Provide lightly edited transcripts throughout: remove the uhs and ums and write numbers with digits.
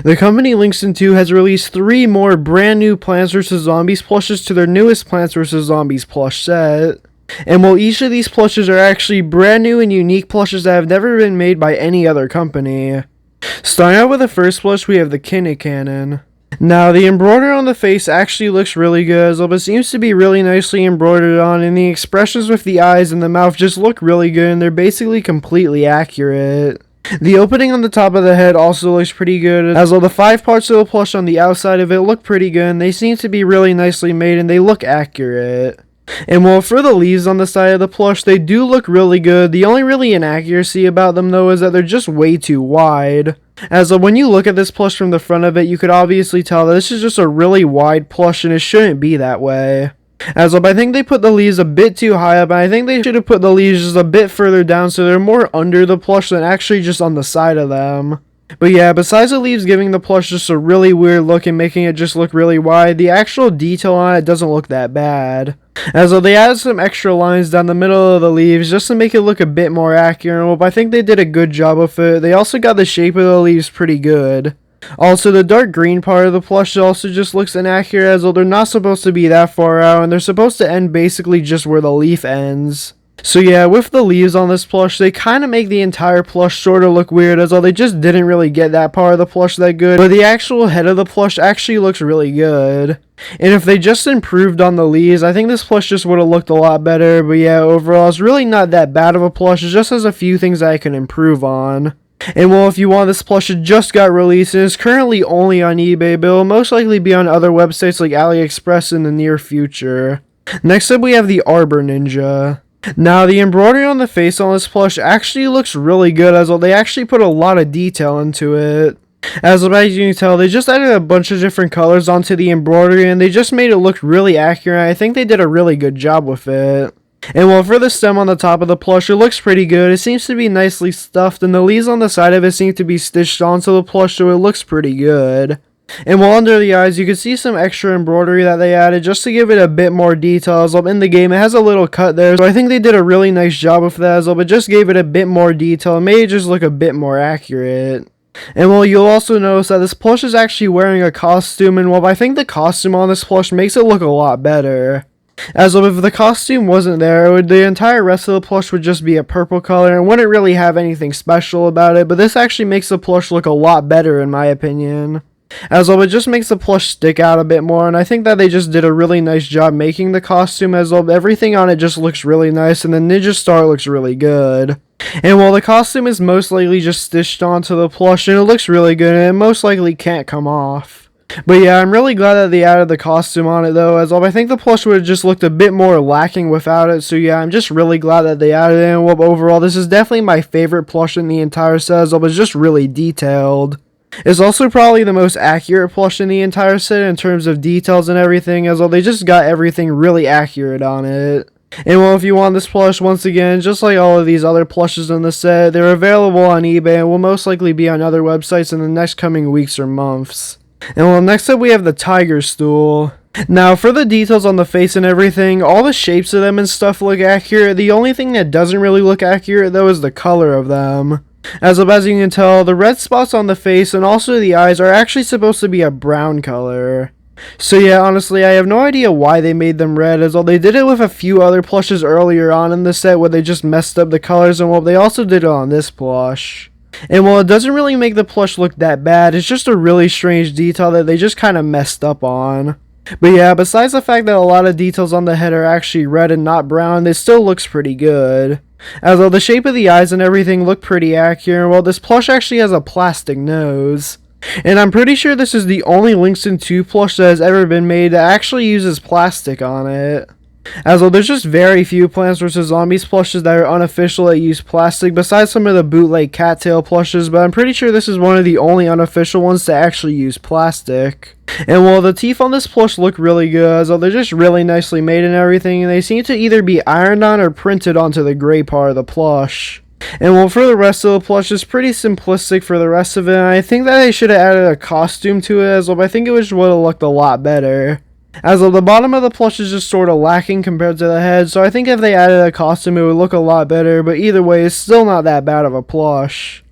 The company Linxin 2 has released 3 more brand new Plants vs. Zombies plushes to their newest Plants vs. Zombies plush set. And while each of these plushes are actually brand new and unique plushes that have never been made by any other company. Starting out with the first plush, we have the Canon. Now, the embroidery on the face actually looks really good, but it seems to be really nicely embroidered on, and the expressions with the eyes and the mouth just look really good, and they're basically completely accurate. The opening on the top of the head also looks pretty good, as well the 5 parts of the plush on the outside of it look pretty good, and they seem to be really nicely made, and they look accurate. And while for the leaves on the side of the plush, they do look really good, the only really inaccuracy about them though is that they're just way too wide. As when you look at this plush from the front of it, you could obviously tell that this is just a really wide plush and it shouldn't be that way. As I think they put the leaves a bit too high up, and I think they should have put the leaves just a bit further down so they're more under the plush than actually just on the side of them. But yeah, besides the leaves giving the plush just a really weird look and making it just look really wide, the actual detail on it doesn't look that bad. As they added some extra lines down the middle of the leaves just to make it look a bit more accurate, but I think they did a good job of it. They also got the shape of the leaves pretty good. Also, the dark green part of the plush also just looks inaccurate, as though they're not supposed to be that far out, and they're supposed to end basically just where the leaf ends. So yeah, with the leaves on this plush, they kind of make the entire plush sort of look weird, as though they just didn't really get that part of the plush that good, but the actual head of the plush actually looks really good. And if they just improved on the leaves, I think this plush just would have looked a lot better, but yeah, overall, it's really not that bad of a plush. It just has a few things that I can improve on. And well, if you want, this plush, it just got released and is currently only on eBay, but it will most likely be on other websites like AliExpress in the near future. Next up, we have the Arbor Ninja. Now, the embroidery on the face on this plush actually looks really good, as well they actually put a lot of detail into it. As you can tell, they just added a bunch of different colors onto the embroidery, and they just made it look really accurate. I think they did a really good job with it. And while for the stem on the top of the plush, it looks pretty good. It seems to be nicely stuffed, and the leaves on the side of it seem to be stitched onto the plush, so it looks pretty good. And while under the eyes, you can see some extra embroidery that they added just to give it a bit more details. In the game, it has a little cut there, so I think they did a really nice job with that as well, but just gave it a bit more detail and made it just look a bit more accurate. And well, you'll also notice that this plush is actually wearing a costume, and well, I think the costume on this plush makes it look a lot better. As if the costume wasn't there, the entire rest of the plush would just be a purple color and wouldn't really have anything special about it, but this actually makes the plush look a lot better in my opinion. As well, it just makes the plush stick out a bit more, and I think that they just did a really nice job making the costume, as well everything on it just looks really nice, and the ninja star looks really good. And while the costume is most likely just stitched onto the plush, and it looks really good, and it most likely can't come off. But yeah, I'm really glad that they added the costume on it though, as well I think the plush would have just looked a bit more lacking without it, so yeah, I'm just really glad that they added it, and well, overall, this is definitely my favorite plush in the entire set, as well, it's just really detailed. It's also probably the most accurate plush in the entire set in terms of details and everything, as well they just got everything really accurate on it. And well, if you want this plush, once again, just like all of these other plushes in the set, they're available on eBay and will most likely be on other websites in the next coming weeks or months. And well, next up we have the Tiger Stool. Now, for the details on the face and everything, all the shapes of them and stuff look accurate. The only thing that doesn't really look accurate though is the color of them. As you can tell, the red spots on the face and also the eyes are actually supposed to be a brown color. So yeah, honestly, I have no idea why they made them red, as well they did it with a few other plushes earlier on in the set where they just messed up the colors, and well, they also did it on this plush. And while it doesn't really make the plush look that bad, it's just a really strange detail that they just kind of messed up on. But yeah, besides the fact that a lot of details on the head are actually red and not brown, it still looks pretty good. As though the shape of the eyes and everything look pretty accurate, while this plush actually has a plastic nose. And I'm pretty sure this is the only Linxin 2 plush that has ever been made that actually uses plastic on it. As well, there's just very few Plants vs. Zombies plushes that are unofficial that use plastic, besides some of the bootleg cattail plushes, but I'm pretty sure this is one of the only unofficial ones to actually use plastic. And while the teeth on this plush look really good, as well, they're just really nicely made and everything, and they seem to either be ironed on or printed onto the gray part of the plush. And well, for the rest of the plush, it's pretty simplistic for the rest of it, and I think that they should have added a costume to it as well, but I think it would have looked a lot better. As of the bottom of the plush is just sort of lacking compared to the head, so I think if they added a costume it would look a lot better, but either way, it's still not that bad of a plush.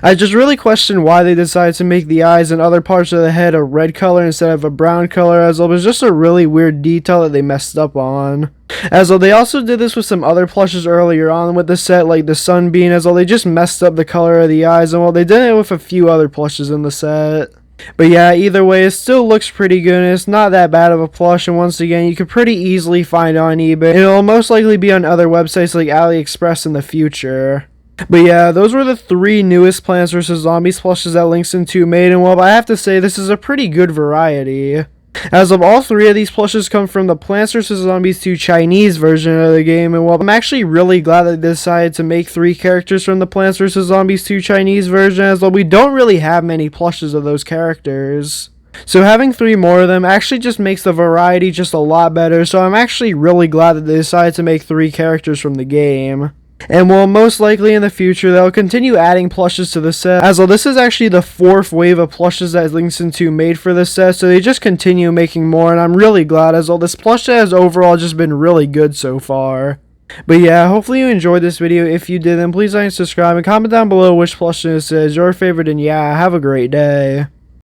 I just really question why they decided to make the eyes and other parts of the head a red color instead of a brown color, as well. It was just a really weird detail that they messed up on. As though they also did this with some other plushes earlier on with the set, like the Sunbeam, as though they just messed up the color of the eyes, and well, they did it with a few other plushes in the set. But yeah, either way, it still looks pretty good, and it's not that bad of a plush, and once again, you could pretty easily find it on eBay, and it'll most likely be on other websites like AliExpress in the future. But yeah, those were the 3 newest Plants vs. Zombies plushes that Linxin 2 made, and well, I have to say, this is a pretty good variety. As of all 3 of these plushes come from the Plants vs. Zombies 2 Chinese version of the game, and well, I'm actually really glad that they decided to make 3 characters from the Plants vs. Zombies 2 Chinese version, as well, we don't really have many plushes of those characters. So having 3 more of them actually just makes the variety just a lot better, so I'm actually really glad that they decided to make 3 characters from the game. And well, most likely in the future, they'll continue adding plushes to the set, as well, this is actually the 4th wave of plushes that Linxin 2 made for this set, so they just continue making more, and I'm really glad, as well, this plush set has overall just been really good so far. But yeah, hopefully you enjoyed this video. If you did, then please like and subscribe, and comment down below which plush this is your favorite, and yeah, have a great day.